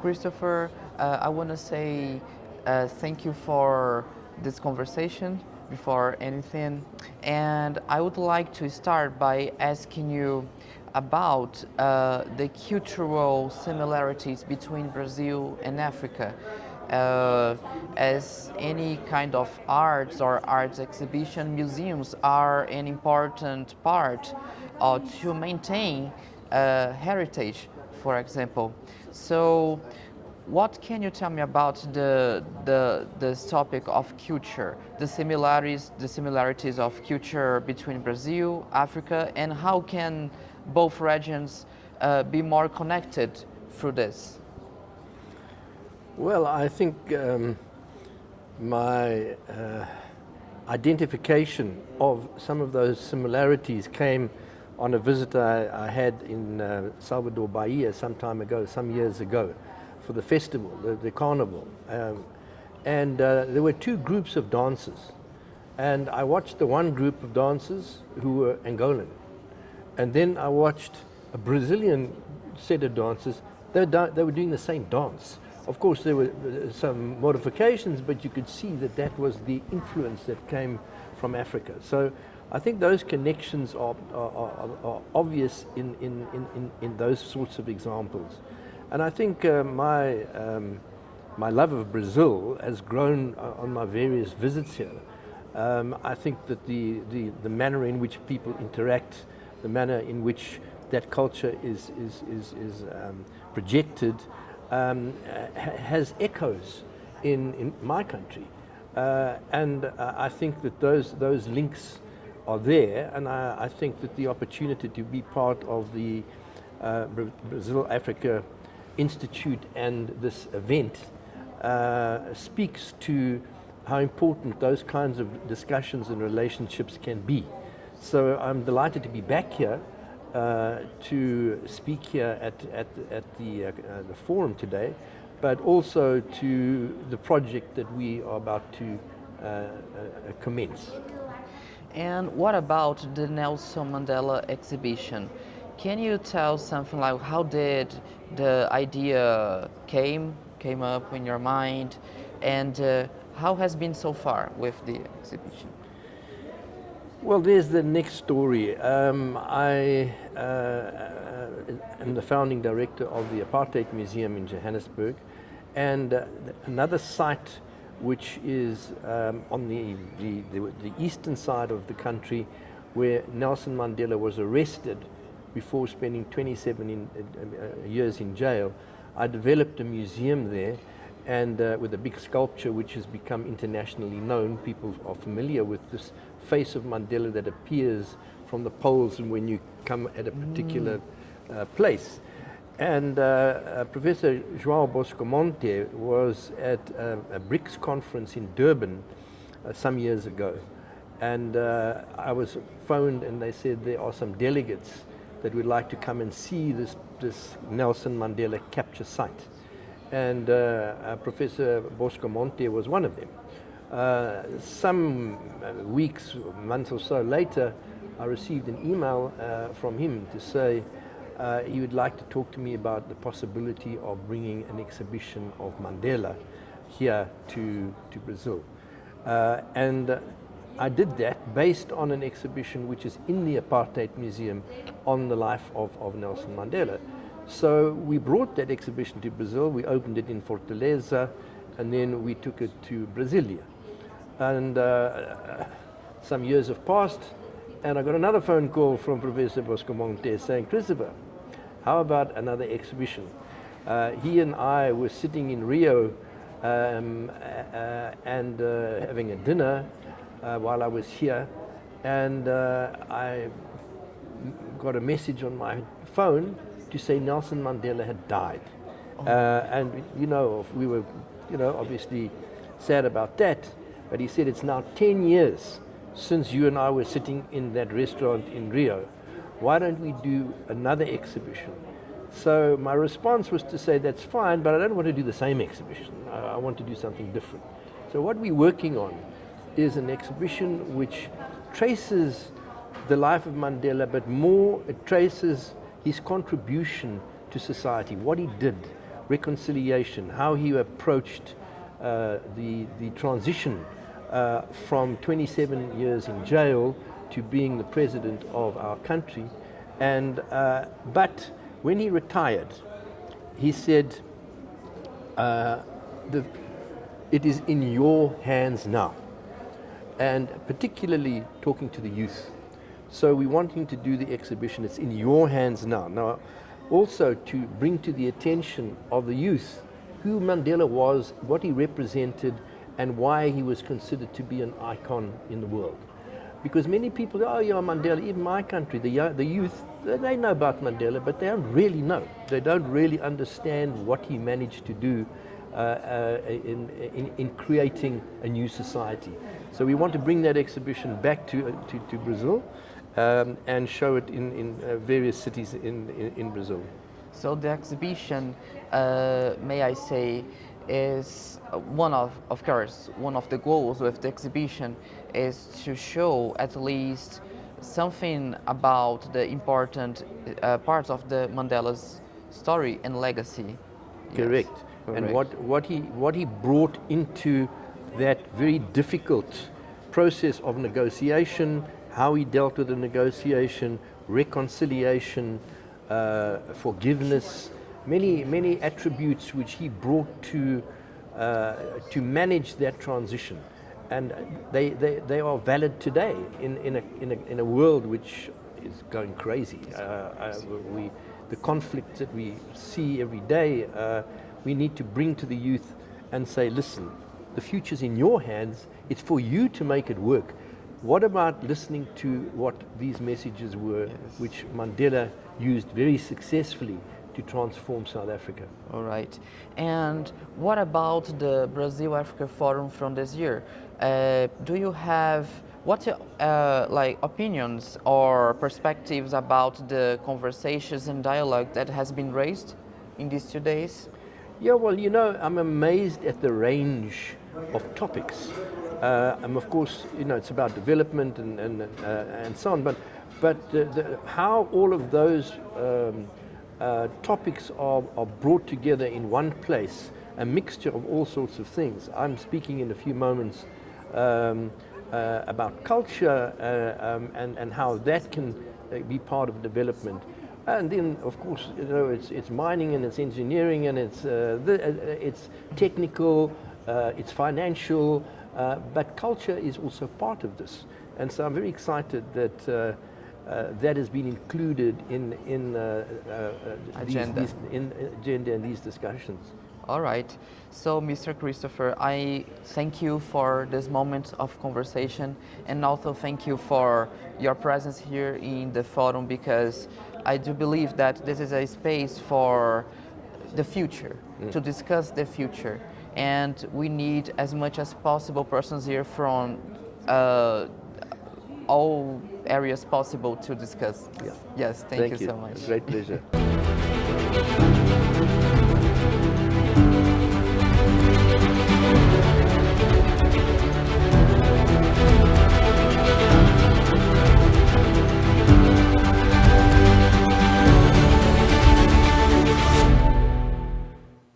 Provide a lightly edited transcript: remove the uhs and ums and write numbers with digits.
Christopher, I want to say thank you for this conversation before anything. And I would like to start by asking you about the cultural similarities between Brazil and Africa. Uh, as any kind of arts or arts exhibition, museums are an important part to maintain heritage, for example. So, what can you tell me about this topic of culture, the similarities of culture between Brazil, Africa, and how can both regions be more connected through this? Well, I think my identification of some of those similarities came on a visit I had in Salvador Bahia some time ago, some years ago, for the festival, the carnival. And there were two groups of dancers. And I watched the one group of dancers who were Angolan. And then I watched a Brazilian set of dancers. They were doing the same dance. Of course, there were some modifications, but you could see that that was the influence that came from Africa. So I think those connections are obvious in those sorts of examples. And I think my love of Brazil has grown on my various visits here. I think that the manner in which people interact, the manner in which that culture is projected, has echoes in my country. And I think that those links are there, and I think that the opportunity to be part of the Brazil Africa Institute and this event speaks to how important those kinds of discussions and relationships can be. So I'm delighted to be back here to speak here at the forum today, but also to the project that we are about to commence. And what about the Nelson Mandela exhibition? Can you tell something like how did the idea came up in your mind, and how has been so far with the exhibition? Well, there's the next story. I am the founding director of the Apartheid Museum in Johannesburg, and another site which is on the eastern side of the country, where Nelson Mandela was arrested before spending 27 years in jail. I developed a museum there, and with a big sculpture which has become internationally known. People are familiar with this face of Mandela that appears from the poles and when you come at a particular place. And Professor João Boscomonte was at a BRICS conference in Durban some years ago. And I was phoned and they said there are some delegates that would like to come and see this Nelson Mandela capture site. And Professor Boscomonte was one of them. Some weeks, months or so later, I received an email from him to say he would like to talk to me about the possibility of bringing an exhibition of Mandela here to Brazil. And I did that based on an exhibition which is in the Apartheid Museum on the life of Nelson Mandela. So we brought that exhibition to Brazil, we opened it in Fortaleza, and then we took it to Brasilia. And some years have passed, and I got another phone call from Professor Boscomonte saying, Christopher, how about another exhibition? He and I were sitting in Rio and having a dinner while I was here, and I got a message on my phone to say Nelson Mandela had died. And we were obviously sad about that, but he said it's now 10 years since you and I were sitting in that restaurant in Rio. Why don't we do another exhibition? So my response was to say that's fine, but I don't want to do the same exhibition. I want to do something different. So what we're working on is an exhibition which traces the life of Mandela, but more it traces his contribution to society, what he did, reconciliation, how he approached the transition from 27 years in jail to being the president of our country. And but when he retired, he said, it is in your hands now, and particularly talking to the youth. So we want him to do the exhibition. It's in your hands now. Now, also to bring to the attention of the youth who Mandela was, what he represented, and why he was considered to be an icon in the world. Because many people, oh yeah, Mandela, even my country, the youth, they know about Mandela, but they don't really know. They don't really understand what he managed to do in creating a new society. So we want to bring that exhibition back to Brazil and show it in various cities in Brazil. So the exhibition, may I say, is one of course, one of the goals with the exhibition is to show at least something about the important parts of the Mandela's story and legacy. Correct. Yes, And correct. what he brought into that very difficult process of negotiation, how he dealt with the negotiation, reconciliation, forgiveness, many attributes which he brought to manage that transition, and they are valid today in a world which is going crazy. The conflict that we see every day, we need to bring to the youth and say, listen, the future's in your hands. It's for you to make it work. What about listening to what these messages were, Yes. which Mandela used very successfully to transform South Africa? All right. And what about the Brazil-Africa Forum from this year? Do you have what like opinions or perspectives about the conversations and dialogue that has been raised in these 2 days? Yeah, well, you know, I'm amazed at the range of topics. And of course, you know, it's about development and so on. But how all of those topics are brought together in one place, a mixture of all sorts of things. I'm speaking in a few moments about culture and how that can be part of development. And then, of course, you know, it's mining and it's engineering and it's technical, it's financial, but culture is also part of this. And so I'm very excited that that has been included in Agenda. in agenda and these discussions. All right. So, Mr. Christopher, I thank you for this moment of conversation, and also thank you for your presence here in the forum, because I do believe that this is a space for the future, to discuss the future. And we need as much as possible persons here from all areas possible to discuss. Yeah. Yes, thank you so much. It's a great pleasure.